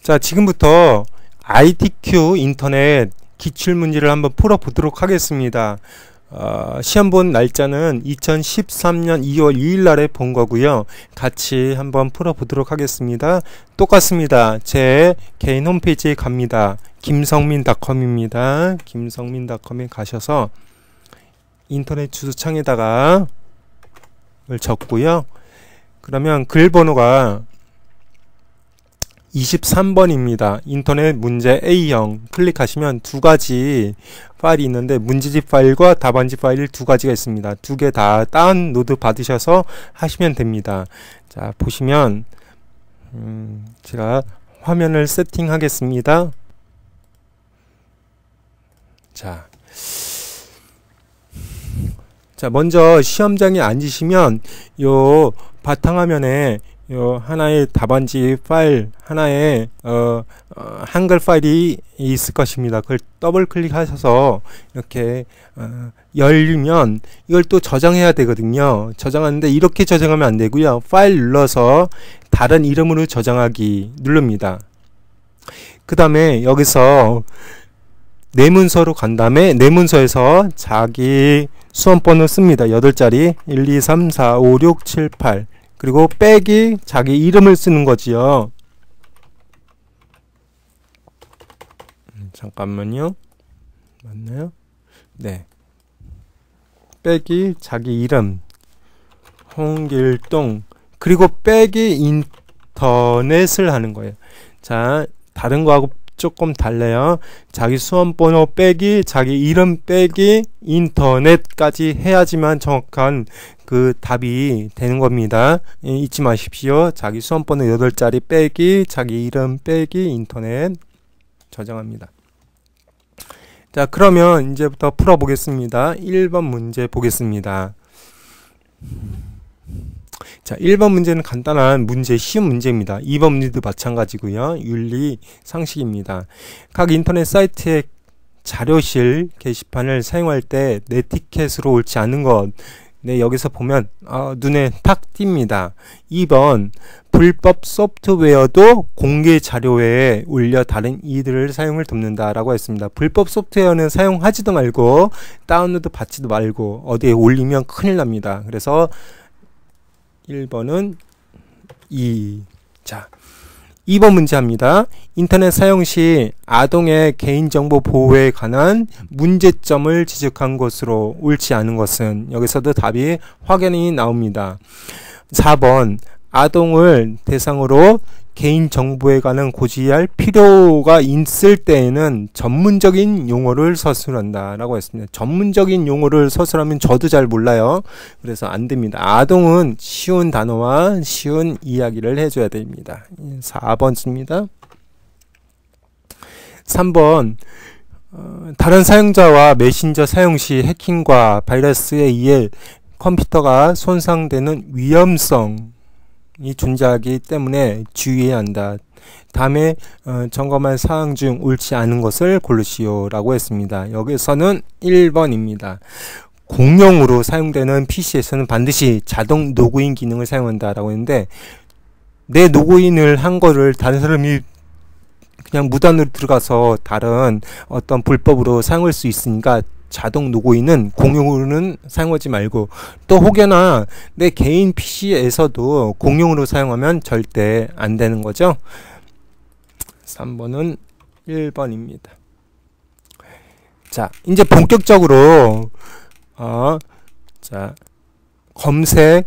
자, 지금부터 ITQ 인터넷 기출문제를 한번 풀어보도록 하겠습니다. 시험 본 날짜는 2013년 2월 2일 날에 본 거고요. 같이 한번 풀어보도록 하겠습니다. 똑같습니다. 제 개인 홈페이지에 갑니다. 김성민닷컴입니다. 김성민닷컴에 가셔서 인터넷 주소창에다가 적고요. 그러면 글 번호가 23번입니다. 인터넷 문제 A형 클릭하시면 두 가지 파일이 있는데 문제집 파일과 답안지 파일 두 가지가 있습니다. 두 개 다 다운로드 받으셔서 하시면 됩니다. 자, 보시면 제가 화면을 세팅하겠습니다. 자, 먼저 시험장에 앉으시면 요 바탕화면에 요 하나의 답안지 파일, 하나의 한글 파일이 있을 것입니다. 그걸 더블 클릭하셔서 이렇게 열리면 이걸 또 저장해야 되거든요. 저장하는데 이렇게 저장하면 안 되고요. 파일 눌러서 다른 이름으로 저장하기 누릅니다. 그 다음에 여기서 내 문서로 간 다음에 내 문서에서 자기 수험번호 씁니다. 8자리 1, 2, 3, 4, 5, 6, 7, 8 그리고 빼기 자기 이름을 쓰는 거지요. 잠깐만요. 맞나요? 네. 빼기 자기 이름 홍길동 그리고 빼기 인터넷을 하는 거예요. 자, 다른 거하고 조금 달라요. 자기 수험번호 빼기 자기 이름 빼기 인터넷까지 해야지만 정확한 그 답이 되는 겁니다. 잊지 마십시오. 자기 수험번호 8자리 빼기 자기 이름 빼기 인터넷 저장합니다. 자, 그러면 이제부터 풀어보겠습니다. 1번 문제 보겠습니다. 자, 1번 문제는 간단한 문제, 쉬운 문제입니다. 2번 문제도 마찬가지고요. 윤리, 상식입니다. 각 인터넷 사이트의 자료실 게시판을 사용할 때 네티켓으로 옳지 않은 것. 네, 여기서 보면 눈에 탁 띕니다. 2번 불법 소프트웨어도 공개 자료에 올려 다른 이들을 사용을 돕는다 라고 했습니다. 불법 소프트웨어는 사용하지도 말고 다운로드 받지도 말고 어디에 올리면 큰일 납니다. 그래서 1번은 2. 자, 2번 문제 합니다. 인터넷 사용 시 아동의 개인정보 보호에 관한 문제점을 지적한 것으로 옳지 않은 것은 여기서도 답이 확연히 나옵니다. 4번 아동을 대상으로 개인정보에 관한 고지할 필요가 있을 때에는 전문적인 용어를 서술한다 라고 했습니다. 전문적인 용어를 서술하면 저도 잘 몰라요. 그래서 안 됩니다. 아동은 쉬운 단어와 쉬운 이야기를 해줘야 됩니다. 4번입니다. 3번 다른 사용자와 메신저 사용 시 해킹과 바이러스에 의해 컴퓨터가 손상되는 위험성 이 존재하기 때문에 주의해야 한다. 다음에 점검할 사항 중 옳지 않은 것을 고르시오 라고 했습니다. 여기서는 1번입니다. 공용으로 사용되는 PC에서는 반드시 자동 로그인 기능을 사용한다 라고 했는데 내 로그인을 한 거를 다른 사람이 그냥 무단으로 들어가서 다른 어떤 불법으로 사용할 수 있으니까 자동 로그인은 공용으로는 사용하지 말고 또 혹여나 내 개인 PC에서도 공용으로 사용하면 절대 안 되는 거죠. 3번은 1번입니다. 자, 이제 본격적으로 자, 검색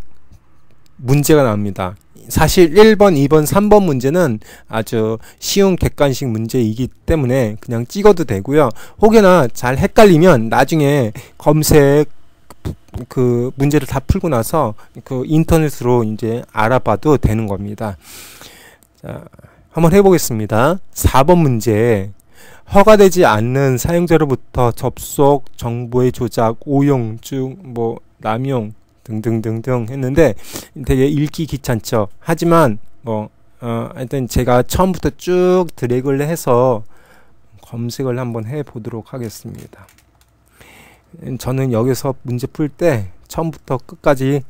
문제가 나옵니다. 사실 1번, 2번, 3번 문제는 아주 쉬운 객관식 문제이기 때문에 그냥 찍어도 되고요. 혹여나 잘 헷갈리면 나중에 검색 그 문제를 다 풀고 나서 그 인터넷으로 이제 알아봐도 되는 겁니다. 자, 한번 해보겠습니다. 4번 문제. 허가되지 않는 사용자로부터 접속 정보의 조작, 오용, 남용 등등등등 했는데 되게 읽기 귀찮죠. 하지만 하여튼 제가 처음부터 쭉 드래그를 해서 검색을 한번 해 보도록 하겠습니다. 저는 여기서 문제 풀 때 처음부터 끝까지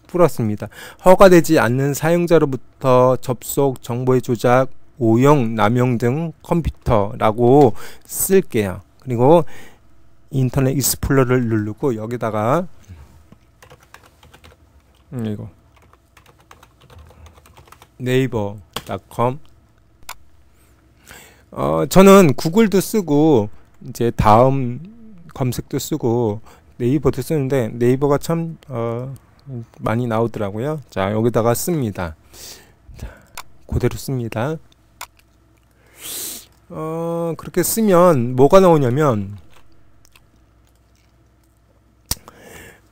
풀었습니다. 허가되지 않는 사용자로부터 접속 정보의 조작, 오용, 남용 등 컴퓨터라고 쓸게요. 그리고 인터넷 익스플로러를 누르고 여기다가 이거 네이버.com 저는 구글도 쓰고 이제 다음 검색도 쓰고 네이버도 쓰는데 네이버가 참 많이 나오더라고요. 자, 여기다가 씁니다. 자, 그대로 씁니다. 그렇게 쓰면 뭐가 나오냐면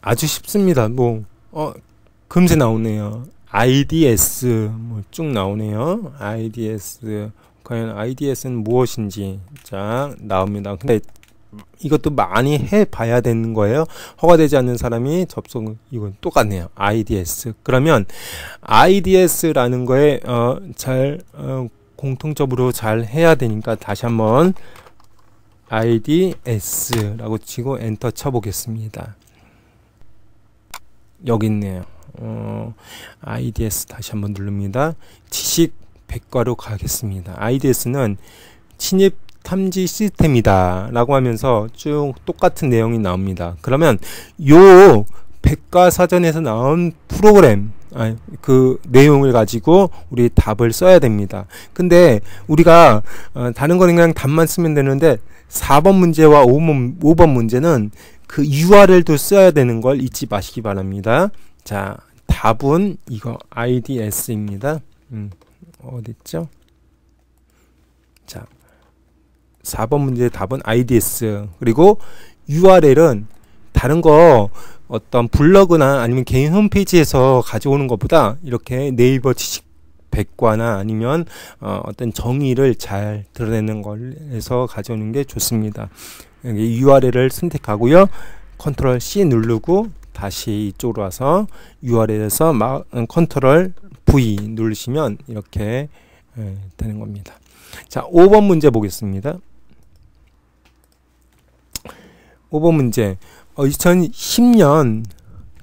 아주 쉽습니다. 뭐 금세 나오네요. IDS 쭉 나오네요. IDS 과연 IDS는 무엇인지 자 나옵니다. 근데 이것도 많이 해봐야 되는 거예요. 허가되지 않는 사람이 접속 이건 똑같네요. IDS 그러면 IDS라는 거에 공통적으로 잘 해야 되니까 다시 한번 IDS라고 치고 엔터 쳐보겠습니다. 여기 있네요. IDS 다시 한번 누릅니다. 지식 백과로 가겠습니다. IDS는 침입 탐지 시스템이다 라고 하면서 쭉 똑같은 내용이 나옵니다. 그러면 요 백과사전에서 나온 프로그램 그 내용을 가지고 우리 답을 써야 됩니다. 근데 우리가 다른 거는 그냥 답만 쓰면 되는데 4번 문제와 5번 문제는 그 URL도 써야 되는 걸 잊지 마시기 바랍니다. 자, 답은 이거 IDS입니다. 어딨죠? 자, 4번 문제의 답은 IDS. 그리고 URL은 다른 거 어떤 블로그나 아니면 개인 홈페이지에서 가져오는 것보다 이렇게 네이버 지식 백과나 아니면 어떤 정의를 잘 드러내는 걸에서 가져오는 게 좋습니다. 여기 URL을 선택하고요. 컨트롤 C 누르고 다시 이쪽으로 와서 URL에서 컨트롤 V 누르시면 이렇게 되는 겁니다. 자, 5번 문제 보겠습니다. 5번 문제 2010년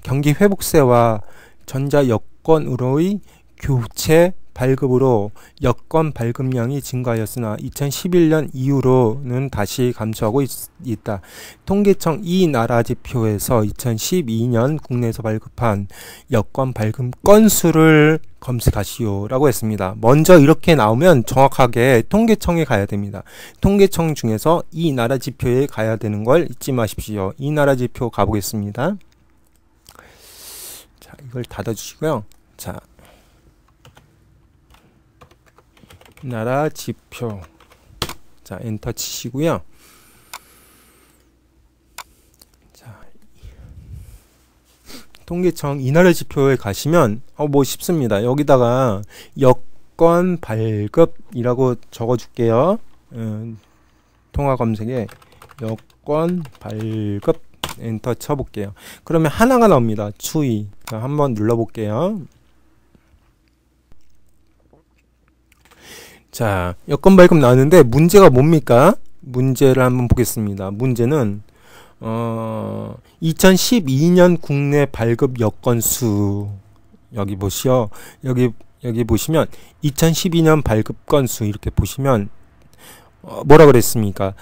경기회복세와 전자여권으로의 교체 발급으로 여권 발급량이 증가하였으나 2011년 이후로는 다시 감소하고 있다. 통계청 이 나라 지표에서 2012년 국내에서 발급한 여권 발급 건수를 검색하시오 라고 했습니다. 먼저 이렇게 나오면 정확하게 통계청에 가야 됩니다. 통계청 중에서 이 나라 지표에 가야 되는 걸 잊지 마십시오. 이 나라 지표 가보겠습니다. 자, 이걸 닫아주시고요. 자, 나라 지표. 자, 엔터 치시고요. 자, 통계청 이 나라 지표에 가시면 뭐 쉽습니다. 여기다가 여권 발급이라고 적어 줄게요. 통화 검색에 여권 발급 엔터 쳐볼게요. 그러면 하나가 나옵니다. 추이. 자, 한번 눌러볼게요. 자, 여권 발급 나왔는데 문제가 뭡니까? 문제를 한번 보겠습니다. 문제는 2012년 국내 발급 여권 수 여기 보시오. 여기 보시면 2012년 발급 건수 이렇게 보시면 뭐라 그랬습니까?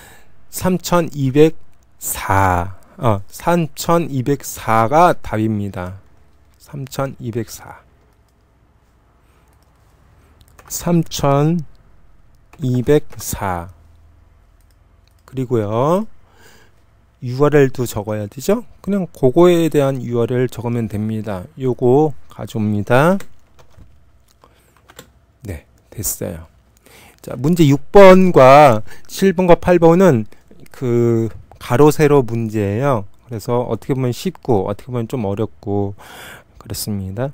3204. 3204가 답입니다. 3204. 3204. 그리고요. URL도 적어야 되죠? 그냥 그거에 대한 URL 적으면 됩니다. 요거 가져옵니다. 네, 됐어요. 자, 문제 6번과 7번과 8번은 그 가로 세로 문제예요. 그래서 어떻게 보면 쉽고 어떻게 보면 좀 어렵고 그렇습니다.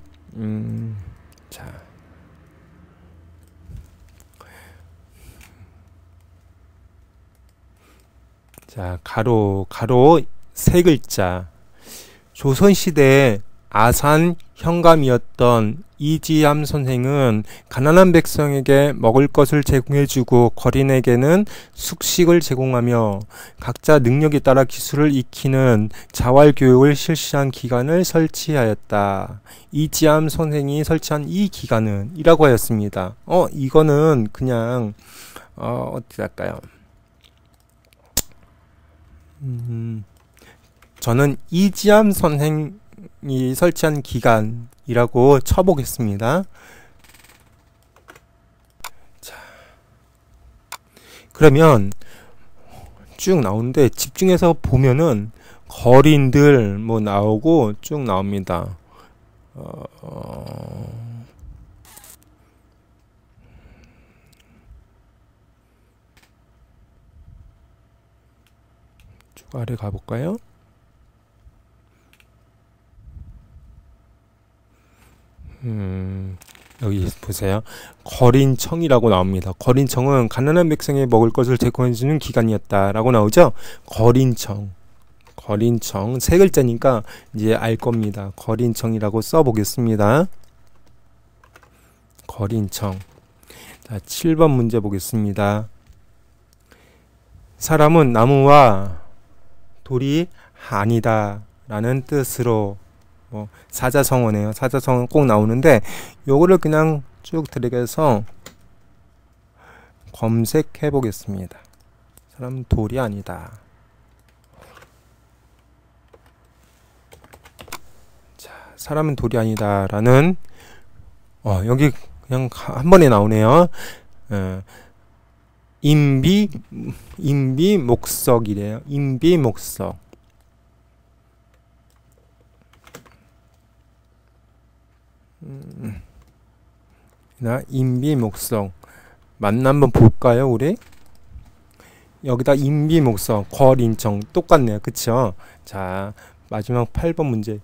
자, 가로 세 글자. 조선시대 아산 현감이었던 이지암 선생은 가난한 백성에게 먹을 것을 제공해주고 거린에게는 숙식을 제공하며 각자 능력에 따라 기술을 익히는 자활교육을 실시한 기관을 설치하였다. 이지암 선생이 설치한 이 기관은 이라고 하였습니다. 이거는 그냥 어떻게 할까요? 저는 이지암 선생이 설치한 기관이라고 쳐보겠습니다. 자, 그러면 쭉 나오는데 집중해서 보면은 거린들 뭐 나오고 쭉 나옵니다. 쭉 아래 가볼까요? 여기 보세요. 거린청이라고 나옵니다. 거린청은 가난한 백성에 먹을 것을 제공해주는 기관이었다라고 나오죠. 거린청 세 글자니까 이제 알 겁니다. 거린청이라고 써보겠습니다. 거린청. 자, 7번 문제 보겠습니다. 사람은 나무와 돌이 아니다 라는 뜻으로 사자성어네요. 사자성어 꼭 나오는데 요거를 그냥 쭉 들어가서 검색해 보겠습니다. 사람은 돌이 아니다. 자, 사람은 돌이 아니다 라는 여기 그냥 한 번에 나오네요. 임비목석이래요. 임비목석. 임비목석 맞나 한번 볼까요, 우리? 여기다 임비목석, 거린청 똑같네요, 그쵸? 자, 마지막 8번 문제.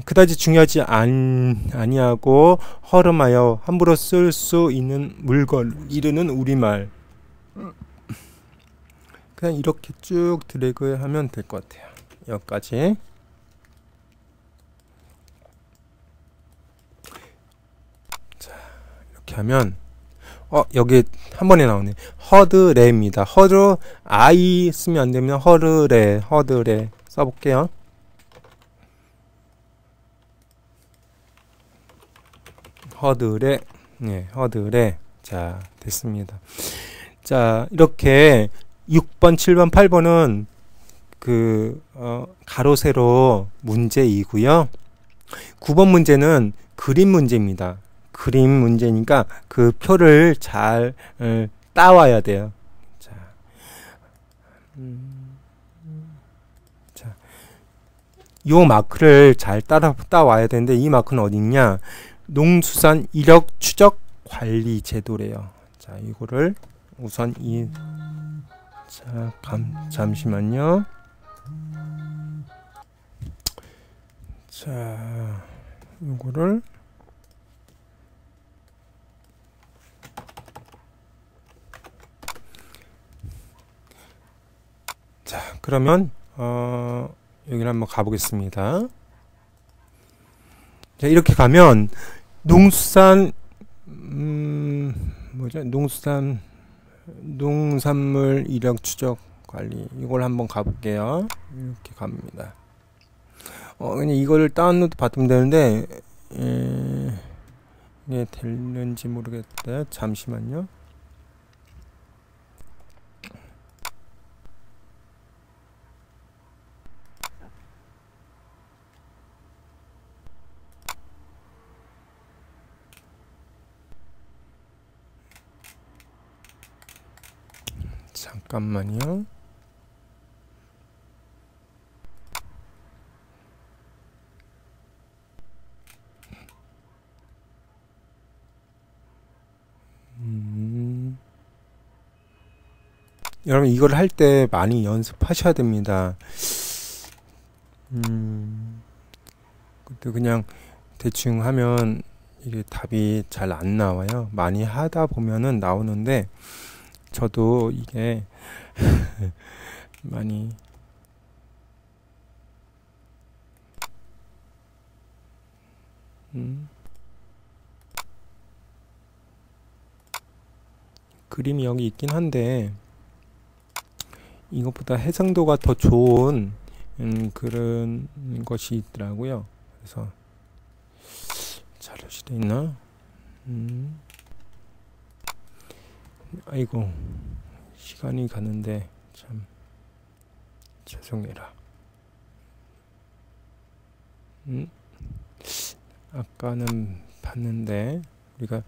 그다지 중요하지 아니하고 허름하여 함부로 쓸 수 있는 물건 이르는 우리말. 그냥 이렇게 쭉 드래그 하면 될 것 같아요. 여기까지. 자, 이렇게 하면 여기 한 번에 나오네. 허드레입니다. 허드 아이 쓰면 안 되면 허드레 써볼게요. 허드레. 네, 허드레. 자, 됐습니다. 자, 이렇게 6번, 7번, 8번은 가로 세로 문제이고요. 9번 문제는 그림 문제입니다. 그림 문제니까 그 표를 잘 따와야 돼요. 자, 요 마크를 잘 따와야 되는데 이 마크는 어디 있냐? 농수산 이력 추적 관리 제도래요. 자, 이거를 우선 잠시만요. 자, 이거를 자, 그러면 여기를 한번 가보겠습니다. 자, 이렇게 가면 농수산 농산물 이력 추적 관리 이걸 한번 가볼게요. 이렇게 갑니다. 그냥 이거를 다운로드 받으면 되는데 이게 될는지 모르겠다. 잠시만요. 잠깐만요. 여러분 이걸 할 때 많이 연습하셔야 됩니다. 그냥 대충 하면 이게 답이 잘 안 나와요. 많이 하다 보면은 나오는데 저도 이게 많이 그림이 여기 있긴 한데 이것보다 해상도가 더 좋은 그런 것이 있더라고요. 그래서 자료실에 있나? 아이고 시간이 가는데 참 죄송해라. 아까는 봤는데 우리가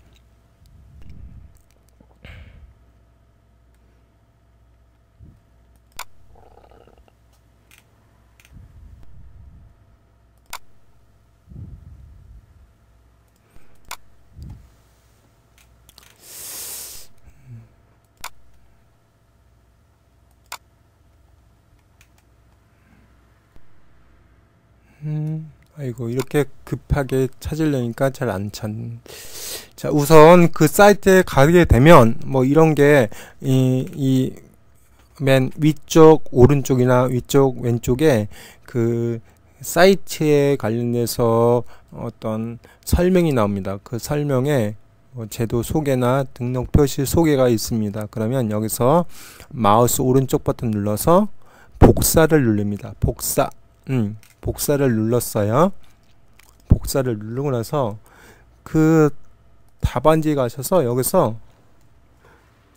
아이고 이렇게 급하게 찾으려니까 잘 안 찾. 자 우선 그 사이트에 가게 되면 뭐 이런 게 이 맨 위쪽 오른쪽이나 위쪽 왼쪽에 그 사이트에 관련해서 어떤 설명이 나옵니다. 그 설명에 제도 소개나 등록 표시 소개가 있습니다. 그러면 여기서 마우스 오른쪽 버튼 눌러서 복사를 누릅니다. 복사를 눌렀어요. 복사를 누르고 나서 그 답안지에 가셔서 여기서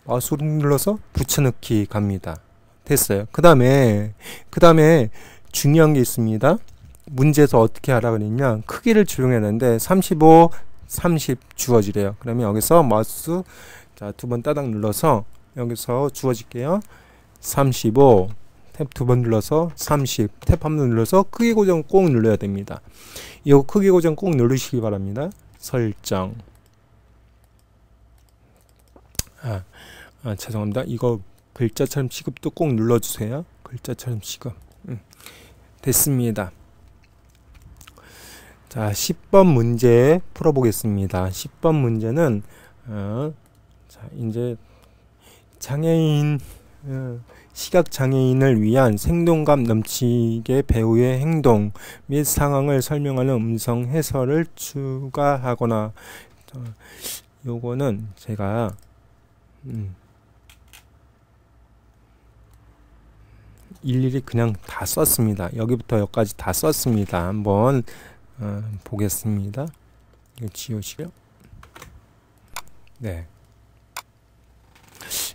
마우스 오른쪽 눌러서 붙여넣기 갑니다. 됐어요. 그 다음에 중요한 게 있습니다. 문제에서 어떻게 하라 그랬냐, 크기를 조정해야 되는데 35, 30 주어지래요. 그러면 여기서 마우스 자, 두 번 따닥 눌러서 여기서 주어질게요. 35 탭 두 번 눌러서 30 탭 한 번 눌러서 크기 고정 꼭 눌러야 됩니다. 이 크기 고정 꼭 누르시기 바랍니다. 설정. 죄송합니다. 이거 글자처럼 취급도 꼭 눌러주세요. 글자처럼 취급. 됐습니다. 자, 10번 문제 풀어보겠습니다. 10번 문제는 자, 이제 장애인 시각장애인을 위한 생동감 넘치게 배우의 행동 및 상황을 설명하는 음성 해설을 추가하거나, 요거는 제가 일일이 그냥 다 썼습니다. 여기부터 여기까지 다 썼습니다. 한번 보겠습니다. 이거 지우시고요. 네.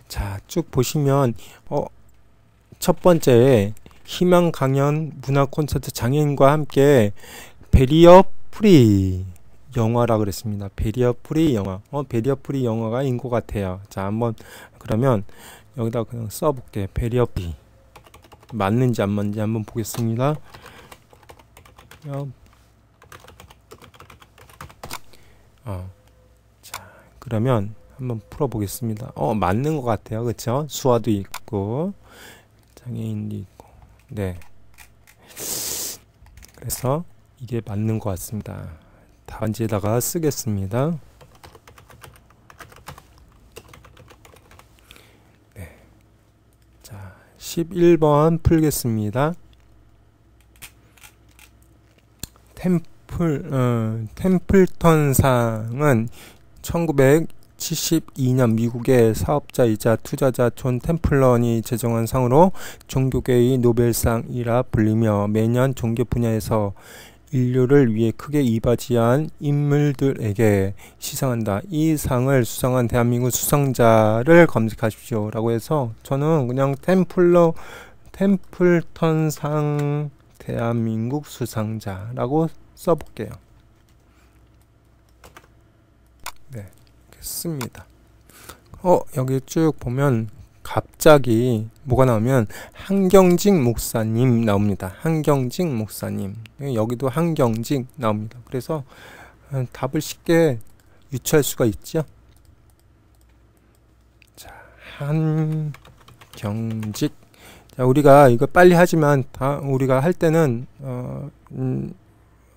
자, 쭉 보시면 첫 번째 희망 강연 문화 콘서트 장애인과 함께 베리어 프리 영화라 그랬습니다. 베리어 프리 영화. 베리어 프리 영화가 인 것 같아요. 자, 한번 그러면 여기다 그냥 써볼게요. 베리어 프리 맞는지 안 맞는지 한번 보겠습니다. 자, 그러면 한번 풀어보겠습니다. 맞는 것 같아요. 그쵸? 수화도 있고 장애인도 있고. 네. 그래서 이게 맞는 것 같습니다. 답안지에다가 쓰겠습니다. 네. 자, 11번 풀겠습니다. 템플턴상은 1972년 미국의 사업자이자 투자자 존 템플런이 제정한 상으로 종교계의 노벨상이라 불리며 매년 종교 분야에서 인류를 위해 크게 이바지한 인물들에게 시상한다. 이 상을 수상한 대한민국 수상자를 검색하십시오. 라고 해서 저는 그냥 템플턴상 대한민국 수상자라고 써볼게요. 네, 됐습니다. 여기 쭉 보면 갑자기 뭐가 나오면 한경직 목사님 나옵니다. 한경직 목사님. 여기도 한경직 나옵니다. 그래서 답을 쉽게 유추할 수가 있죠. 자, 한경직. 자, 우리가 이거 빨리 하지만 우리가 할 때는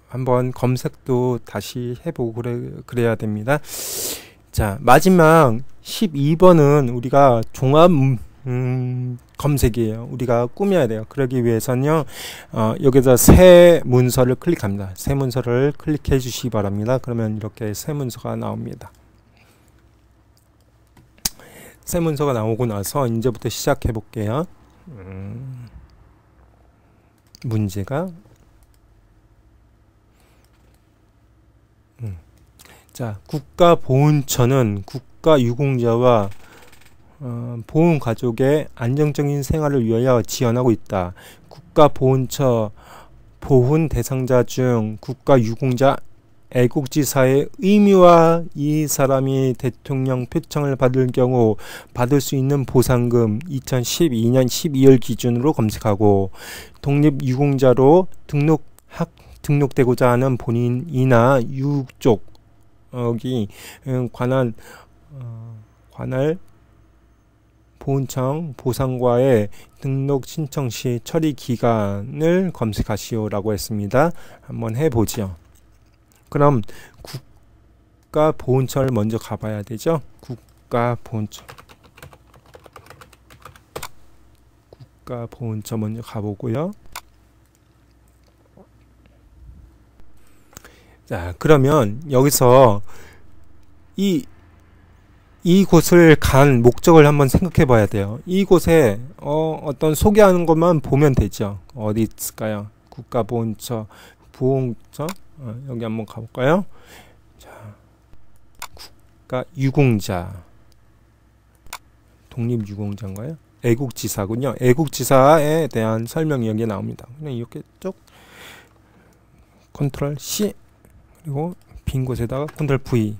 한번 검색도 다시 해보고 그래야 됩니다. 자, 마지막 12번은 우리가 종합 검색이에요. 우리가 꾸며야 돼요. 그러기 위해서는요, 여기서 새 문서를 클릭합니다. 새 문서를 클릭해 주시기 바랍니다. 그러면 이렇게 새 문서가 나옵니다. 새 문서가 나오고 나서 이제부터 시작해 볼게요. 문제가 자, 국가보훈처는 국가유공자와 보훈가족의 안정적인 생활을 위하여 지원하고 있다. 국가보훈처 보훈 대상자 중 국가유공자 애국지사의 의무와 이 사람이 대통령 표창을 받을 경우 받을 수 있는 보상금 2012년 12월 기준으로 검색하고 독립유공자로 등록되고자 하는 본인이나 유족이 관할 보훈청 보상과의 등록 신청 시 처리 기간을 검색하시오라고 했습니다. 한번 해보죠. 그럼 국가보훈처를 먼저 가봐야 되죠. 국가보훈처 먼저 가보고요. 자, 그러면 여기서 이곳을 간 목적을 한번 생각해 봐야 돼요. 이곳에 어떤 소개하는 것만 보면 되죠. 어디 있을까요? 국가보훈처, 보훈처, 여기 한번 가볼까요? 자, 국가유공자, 독립유공자인가요? 애국지사군요. 애국지사에 대한 설명이 여기에 나옵니다. 그냥 이렇게 쭉 컨트롤 C, 그리고 빈 곳에다가 컨트롤 V,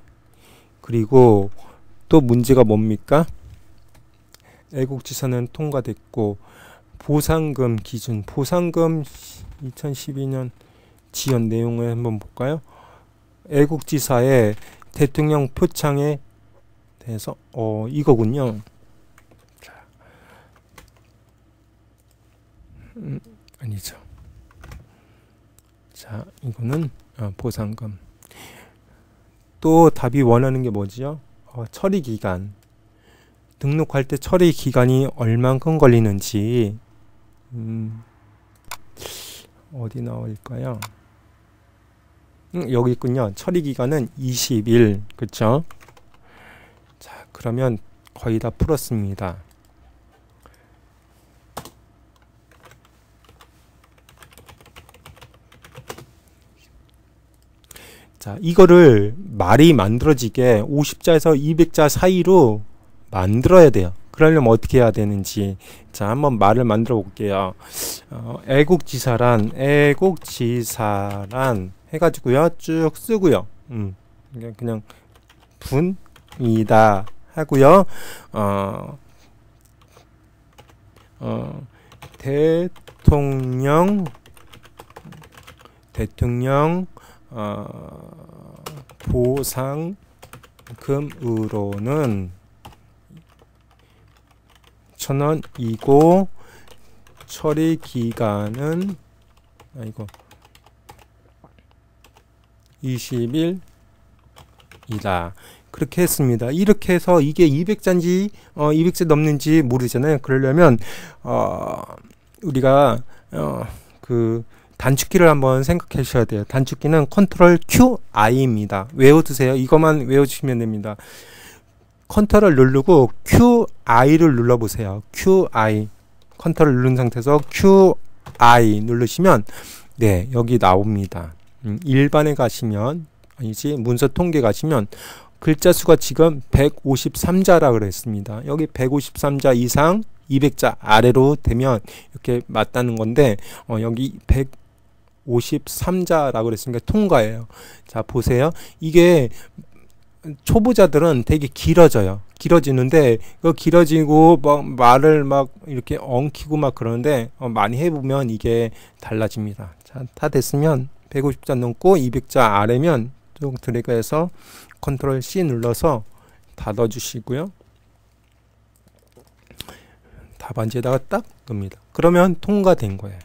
그리고 또 문제가 뭡니까? 애국지사는 통과됐고 보상금 기준, 보상금 2012년 지원 내용을 한번 볼까요? 애국지사의 대통령 표창에 대해서 이거군요. 아니죠. 자, 이거는 보상금. 또 답이 원하는 게 뭐지요? 처리 기간. 등록할 때 처리 기간이 얼만큼 걸리는지 어디 나올까요? 여기 있군요. 처리 기간은 20일. 그쵸? 자, 그러면 거의 다 풀었습니다. 자, 이거를 말이 만들어지게 50자에서 200자 사이로 만들어야 돼요. 그러려면 어떻게 해야 되는지. 자, 한번 말을 만들어 볼게요. 애국지사란 해가지고요. 쭉 쓰고요. 그냥 분이다 하고요. 대통령 보상금으로는 1,000원이고 처리 기간은 20일이다. 그렇게 했습니다. 이렇게 해서 이게 200자인지 200자 넘는지 모르잖아요. 그러려면 우리가 그 단축키를 한번 생각해 주셔야 돼요. 단축키는 컨트롤 QI입니다. 외워두세요. 이것만 외워주시면 됩니다. 컨트롤 누르고 QI를 눌러보세요. QI. 컨트롤 누른 상태에서 QI 누르시면 네, 여기 나옵니다. 일반에 가시면 아니지 문서 통계 가시면 글자 수가 지금 153자라 그랬습니다. 여기 153자 이상 200자 아래로 되면 이렇게 맞다는 건데 여기 153자라고 그랬으니까 통과예요. 자, 보세요. 이게 초보자들은 되게 길어져요. 길어지는데 그 길어지고 막 말을 막 이렇게 엉키고 막 그러는데 많이 해보면 이게 달라집니다. 자, 다 됐으면 150자 넘고 200자 아래면 쭉 드래그해서 컨트롤 C 눌러서 닫아주시고요. 답안지에다가 딱 넣습니다. 그러면 통과된 거예요.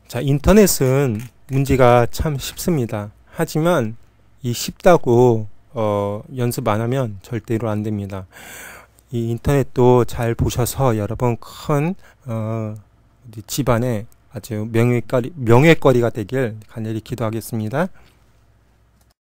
자, 인터넷은 문제가 참 쉽습니다. 하지만 이 쉽다고 연습 안 하면 절대로 안 됩니다. 이 인터넷도 잘 보셔서 여러분 큰 집안에 아주 명예거리가 되길 간절히 기도하겠습니다.